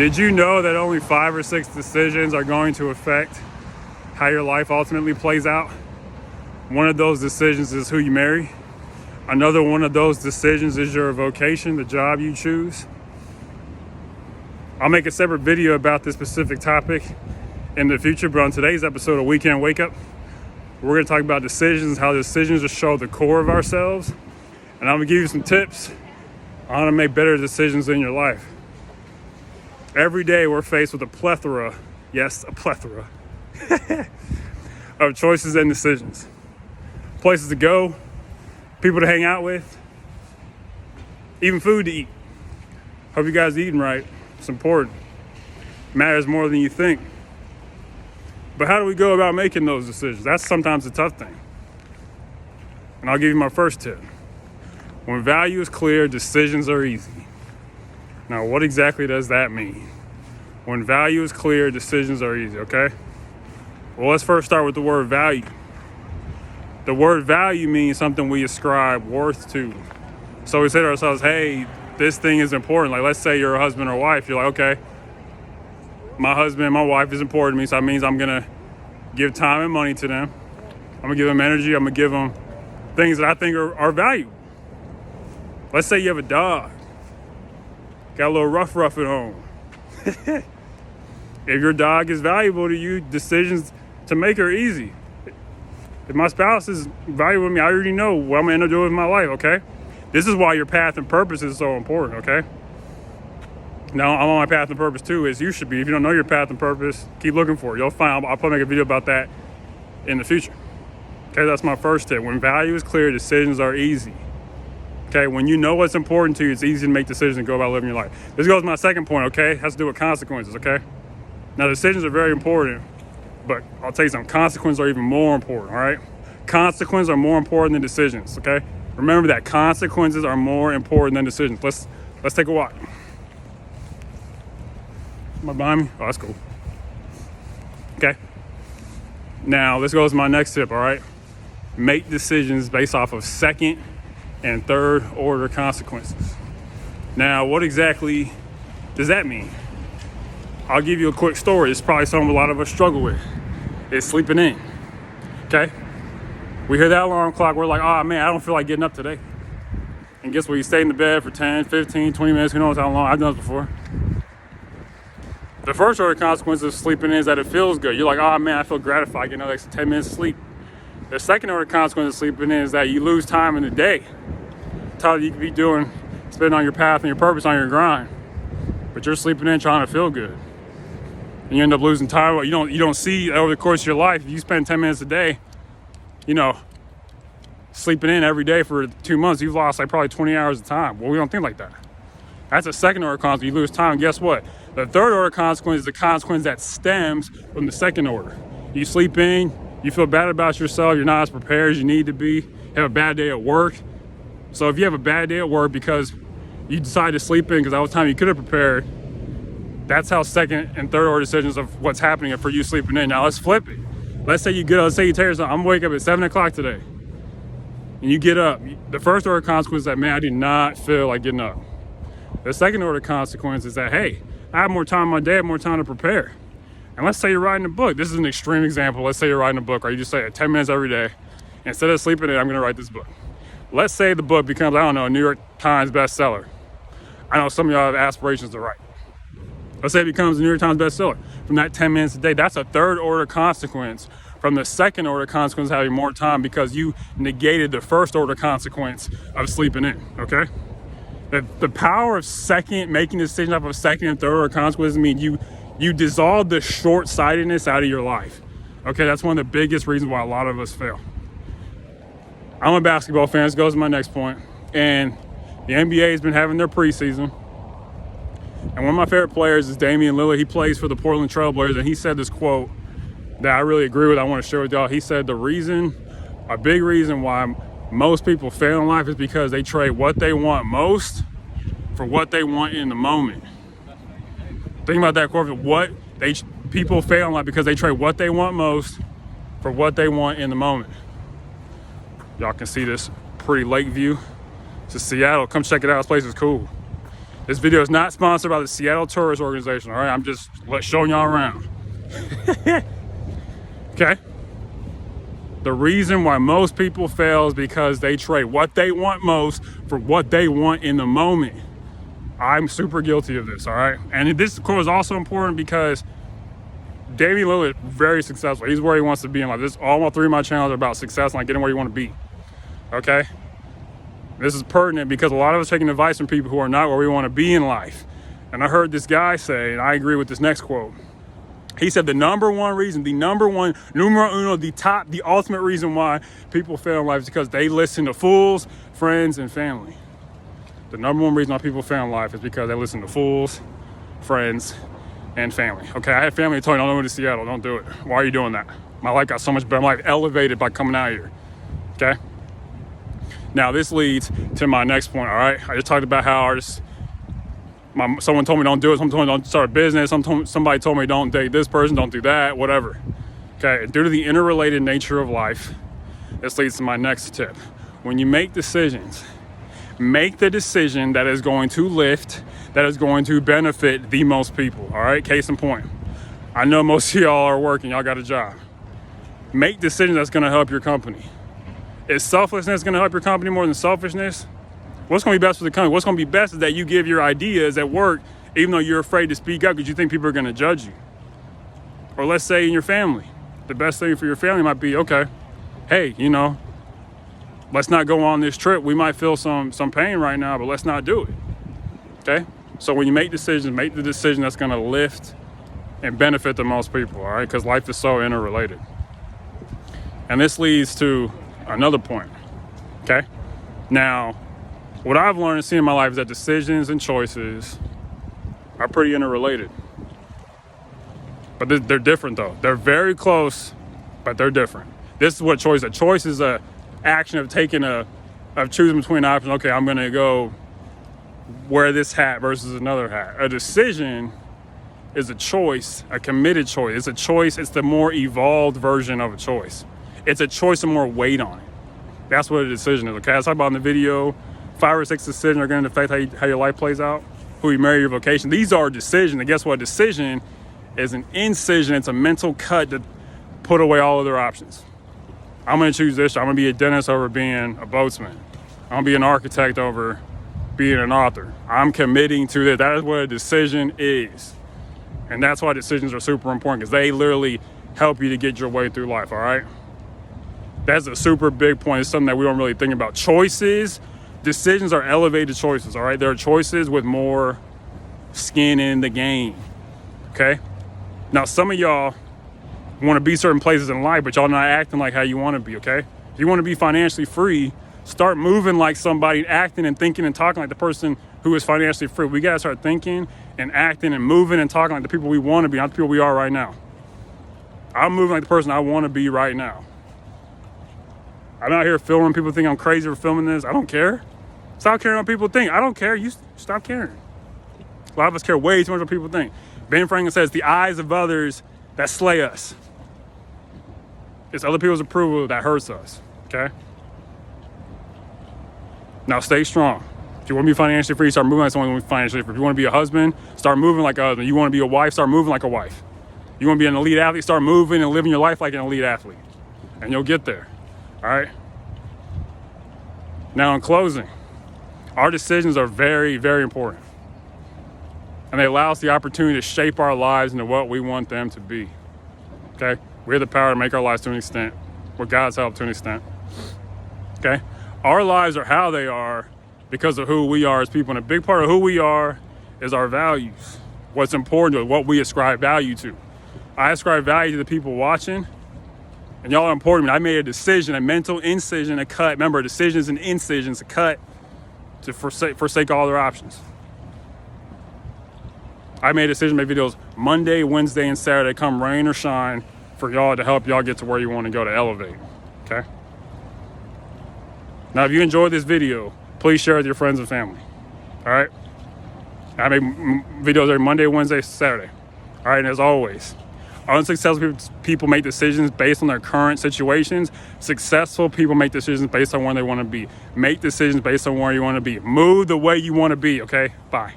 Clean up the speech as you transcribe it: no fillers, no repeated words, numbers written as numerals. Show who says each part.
Speaker 1: Did you know that only 5 or 6 decisions are going to affect how your life ultimately plays out? One of those decisions is who you marry. Another one of those decisions is your vocation, the job you choose. I'll make a separate video about this specific topic in the future, but on today's episode of Weekend Wake Up, we're going to talk about decisions, how decisions just show the core of ourselves, and I'm going to give you some tips on how to make better decisions in your life. Every day we're faced with a plethora, yes, a plethora, of choices and decisions. Places to go, people to hang out with, even food to eat. Hope you guys are eating right. It's important. It matters more than you think. But how do we go about making those decisions? That's sometimes a tough thing. And I'll give you my first tip. When value is clear, decisions are easy. Now, what exactly does that mean? When value is clear, decisions are easy, okay? Well, let's first start with the word value. The word value means something we ascribe worth to. So we say to ourselves, hey, this thing is important. Like, let's say you're a husband or wife. You're like, okay, my husband, my wife is important to me, so that means I'm going to give time and money to them. I'm going to give them energy. I'm going to give them things that I think are valuable. Let's say you have a dog. Got a little rough at home. If your dog is valuable to you, decisions to make are easy. If my spouse is valuable to me, I already know what I'm going to do with my life, okay? This is why your path and purpose is so important, okay? Now, I'm on my path and purpose too, as you should be. If you don't know your path and purpose, keep looking for it. You'll find, I'll probably make a video about that in the future. Okay, that's my first tip. When value is clear, decisions are easy. Okay, when you know what's important to you, it's easy to make decisions and go about living your life. This goes to my second point, okay? It has to do with consequences, okay? Now, decisions are very important, but I'll tell you something, consequences are even more important, all right? Consequences are more important than decisions, okay? Remember that, consequences are more important than decisions. Let's take a walk. Am I behind me? Oh, that's cool. Okay. Now, this goes to my next tip, all right? Make decisions based off of second and third order consequences. Now, what exactly does that mean? I'll give you a quick story. It's probably something a lot of us struggle with. It's sleeping in, okay? We hear that alarm clock, we're like, oh man, I don't feel like getting up today. And guess what, you stay in the bed for 10, 15, 20 minutes, who knows how long, I've done this before. The first order consequence of sleeping in is that it feels good. You're like, oh man, I feel gratified getting another 10 minutes of sleep. The second order consequence of sleeping in is that you lose time in the day. Time you could be doing, spending on your path and your purpose on your grind. But you're sleeping in trying to feel good. And you end up losing time. You don't see over the course of your life, if you spend 10 minutes a day, sleeping in every day for 2 months, you've lost like probably 20 hours of time. Well, we don't think like that. That's a second order consequence. You lose time. And guess what? The third order consequence is the consequence that stems from the second order. You sleep in, you feel bad about yourself, you're not as prepared as you need to be, you have a bad day at work. So if you have a bad day at work because you decide to sleep in because that was time you could have prepared, that's how second and third order decisions of what's happening for you sleeping in. Now let's flip it. Let's say you tell yourself, I'm gonna wake up at 7 o'clock today. And you get up. The first order consequence is that, man, I did not feel like getting up. The second order consequence is that, hey, I have more time in my day, I have more time to prepare. And let's say you're writing a book. This is an extreme example. Let's say you're writing a book, or you just say 10 minutes every day. Instead of sleeping in, I'm gonna write this book. Let's say the book becomes, I don't know, a New York Times bestseller. I know some of y'all have aspirations to write. Let's say it becomes a New York Times bestseller. From that 10 minutes a day, that's a third order consequence from the second order consequence of having more time because you negated the first order consequence of sleeping in, okay? The power of making decisions off of second and third order consequences mean you dissolve the short-sightedness out of your life. Okay, that's one of the biggest reasons why a lot of us fail. I'm a basketball fan, this goes to my next point. And the NBA has been having their preseason. And one of my favorite players is Damian Lillard. He plays for the Portland Trail Blazers, and he said this quote that I really agree with. I want to share with y'all. He said a big reason why most people fail in life is because they trade what they want most for what they want in the moment. Think about that quote. People fail in life because they trade what they want most for what they want in the moment. Y'all can see this pretty lake view. It's Seattle. Come check it out. This place is cool. This video is not sponsored by the Seattle Tourist Organization, all right? I'm just showing y'all around. Okay? The reason why most people fail is because they trade what they want most for what they want in the moment. I'm super guilty of this, all right? And this quote is also important because Damian Lillard, very successful. He's where he wants to be in life. All 3 of my channels are about success and like getting where you want to be, okay? This is pertinent because a lot of us are taking advice from people who are not where we want to be in life. And I heard this guy say, and I agree with this next quote. He said the number one reason, the number one, numero uno, the ultimate reason why people fail in life is because they listen to fools, friends, and family. The number one reason why people fail in life is because they listen to fools, friends, and family. Okay, I had family that told me, don't move to Seattle, don't do it. Why are you doing that? My life got so much better. My life elevated by coming out here, okay? Now this leads to my next point, all right? I just talked about how someone told me don't do it, someone told me don't start a business, somebody told me don't date this person, don't do that, whatever. Okay, and due to the interrelated nature of life, this leads to my next tip. When you make decisions, make the decision that is going to lift, that is going to benefit the most people, all right? Case in point, I know most of y'all are working, y'all got a job. Make decisions that's gonna help your company. Is selflessness gonna help your company more than selfishness? What's gonna be best for the company? What's gonna be best is that you give your ideas at work, even though you're afraid to speak up because you think people are gonna judge you. Or let's say in your family, the best thing for your family might be, okay, hey, let's not go on this trip. We might feel some pain right now, but let's not do it, okay? So when you make decisions, make the decision that's gonna lift and benefit the most people, all right? Because life is so interrelated. And this leads to another point, okay? Now, what I've learned and seen in my life is that decisions and choices are pretty interrelated. But they're different though. They're very close, but they're different. This is what choice is. A choice is a action of choosing between options. Okay, I'm gonna go wear this hat versus another hat. A decision is a choice, a committed choice. It's a choice, it's the more evolved version of a choice. It's a choice with more weight on it. That's what a decision is, okay? I talked about in the video, 5 or 6 decisions are going to affect how your life plays out, who you marry, your vocation. These are decisions, and guess what? A decision is an incision. It's a mental cut to put away all other options. I'm going to choose this. I'm going to be a dentist over being a boatsman. I'm going to be an architect over being an author. I'm committing to this. That is what a decision is. And that's why decisions are super important, because they literally help you to get your way through life, all right? That's a super big point. It's something that we don't really think about. Decisions are elevated choices, all right? They're choices with more skin in the game, okay? Now, some of y'all want to be certain places in life, but y'all not acting like how you want to be, okay? If you want to be financially free, start moving like somebody, acting and thinking and talking like the person who is financially free. We got to start thinking and acting and moving and talking like the people we want to be, not the people we are right now. I'm moving like the person I want to be right now. I'm out here filming. People think I'm crazy for filming this. I don't care. Stop caring what people think. I don't care. You stop caring. A lot of us care way too much what people think. Ben Franklin says, the eyes of others that slay us. It's other people's approval that hurts us, okay? Now stay strong. If you want to be financially free, start moving like someone who wants to be financially free. If you want to be a husband, start moving like a husband. You want to be a wife, start moving like a wife. You want to be an elite athlete, start moving and living your life like an elite athlete. And you'll get there, all right? Now in closing, our decisions are very, very important. And they allow us the opportunity to shape our lives into what we want them to be, okay? We have the power to make our lives to an extent, with God's help to an extent, okay? Our lives are how they are because of who we are as people. And a big part of who we are is our values. What's important to us, what we ascribe value to. I ascribe value to the people watching, and y'all are important to me. I made a decision, a mental incision, a cut. Remember, decisions and incisions, a cut to forsake all other options. I made a decision to make videos Monday, Wednesday, and Saturday, come rain or shine, for y'all to help y'all get to where you want to go, to elevate, okay? Now, if you enjoyed this video, please share it with your friends and family, all right? I make videos every Monday, Wednesday, Saturday, all right? And as always, unsuccessful people make decisions based on their current situations. Successful people make decisions based on where they want to be. Make decisions based on where you want to be. Move the way you want to be, okay? Bye.